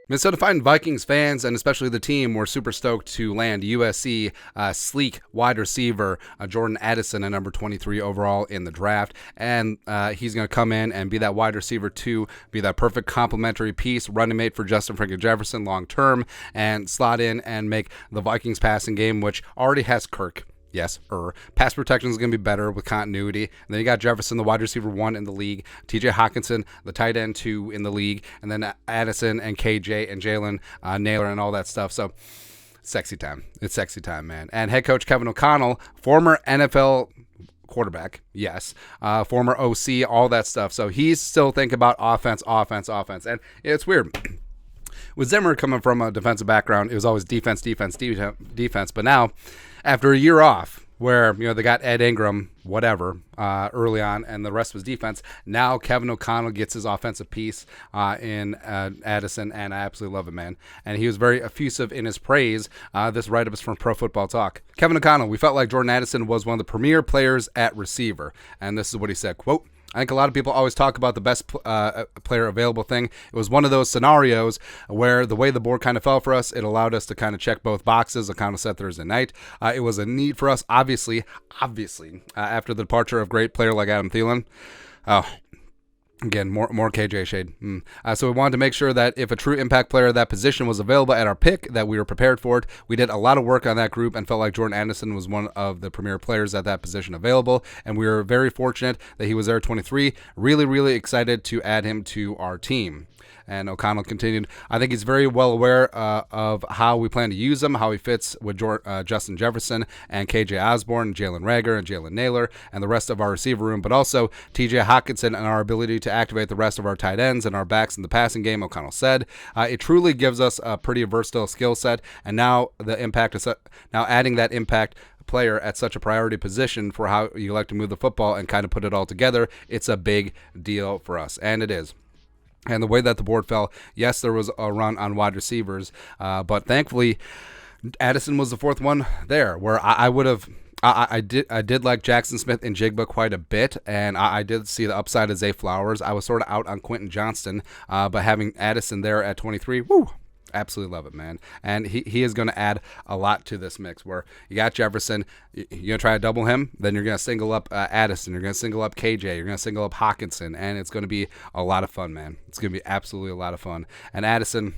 Minnesota Fighting Vikings fans, and especially the team, were super stoked to land USC sleek wide receiver Jordan Addison at number 23 overall in the draft. And he's going to come in and be that wide receiver 2, be that perfect complementary piece, running mate for Justin Franklin Jefferson long term, and slot in and make the Vikings passing game, which already has Kirk. Yes, pass protection is going to be better with continuity. And then you got Jefferson, the wide receiver 1 in the league, TJ Hawkinson, the tight end 2 in the league, and then Addison and KJ and Jalen Naylor and all that stuff. So sexy time. It's sexy time, man. And head coach Kevin O'Connell, former NFL quarterback, yes, former OC, all that stuff. So he's still thinking about offense. And it's weird. With Zimmer coming from a defensive background, it was always defense. But now, after a year off, where they got Ed Ingram, whatever, early on, and the rest was defense. Now Kevin O'Connell gets his offensive piece in Addison, and I absolutely love it, man. And he was very effusive in his praise. This write-up is from Pro Football Talk. Kevin O'Connell, we felt like Jordan Addison was one of the premier players at receiver, and this is what he said, quote, I think a lot of people always talk about the best player available thing. It was one of those scenarios where the way the board kind of fell for us, it allowed us to kind of check both boxes, account of set Thursday night. It was a need for us, obviously, after the departure of great player like Adam Thielen. Again, more KJ shade. So we wanted to make sure that if a true impact player at that position was available at our pick, that we were prepared for it. We did a lot of work on that group and felt like Jordan Addison was one of the premier players at that position available. And we were very fortunate that he was there at 23. Really, really excited to add him to our team. And O'Connell continued, I think he's very well aware of how we plan to use him, how he fits with Justin Jefferson and KJ Osborne, Jalen Reagor, and Jalen Naylor, and the rest of our receiver room, but also TJ Hawkinson and our ability to activate the rest of our tight ends and our backs in the passing game, O'Connell said. It truly gives us a pretty versatile skill set, and now adding that impact player at such a priority position for how you like to move the football and kind of put it all together, it's a big deal for us, and it is. And the way that the board fell, yes, there was a run on wide receivers, but thankfully, Addison was the fourth one there, where I would have. I did like Jackson Smith and Jigba quite a bit, and I did see the upside of Zay Flowers. I was sort of out on Quentin Johnston, but having Addison there at 23, woo! Absolutely love it, man. And he is going to add a lot to this mix where you got Jefferson, you're going to try to double him, then you're going to single up Addison, you're going to single up KJ, you're going to single up Hawkinson, and it's going to be a lot of fun, man. It's going to be absolutely a lot of fun. And Addison,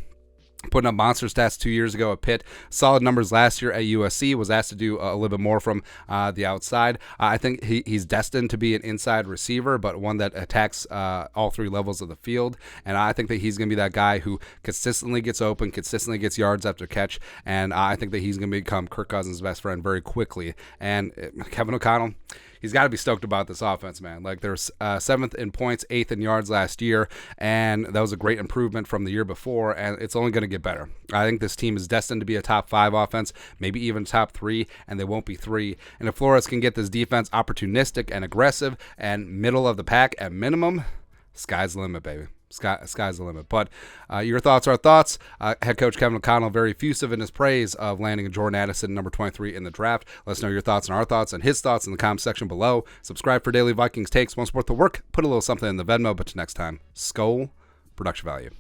putting up monster stats 2 years ago at Pitt, solid numbers last year at USC, was asked to do a little bit more from the outside. I think he's destined to be an inside receiver, but one that attacks all three levels of the field. And I think that he's going to be that guy who consistently gets open, consistently gets yards after catch, and I think that he's going to become Kirk Cousins' best friend very quickly. And Kevin O'Connell, he's got to be stoked about this offense, man. Like, they're 7th in points, 8th in yards last year, and that was a great improvement from the year before, and it's only going to get better. I think this team is destined to be a top 5 offense, maybe even top 3, and they won't be 3. And if Flores can get this defense opportunistic and aggressive and middle of the pack at minimum, sky's the limit, baby. Sky's the limit. But your thoughts are thoughts. Head coach Kevin O'Connell, very effusive in his praise of landing Jordan Addison, number 23 in the draft. Let us know your thoughts and our thoughts and his thoughts in the comment section below. Subscribe for daily Vikings takes. Won't support the work. Put a little something in the Venmo. But till next time, Skol, production value.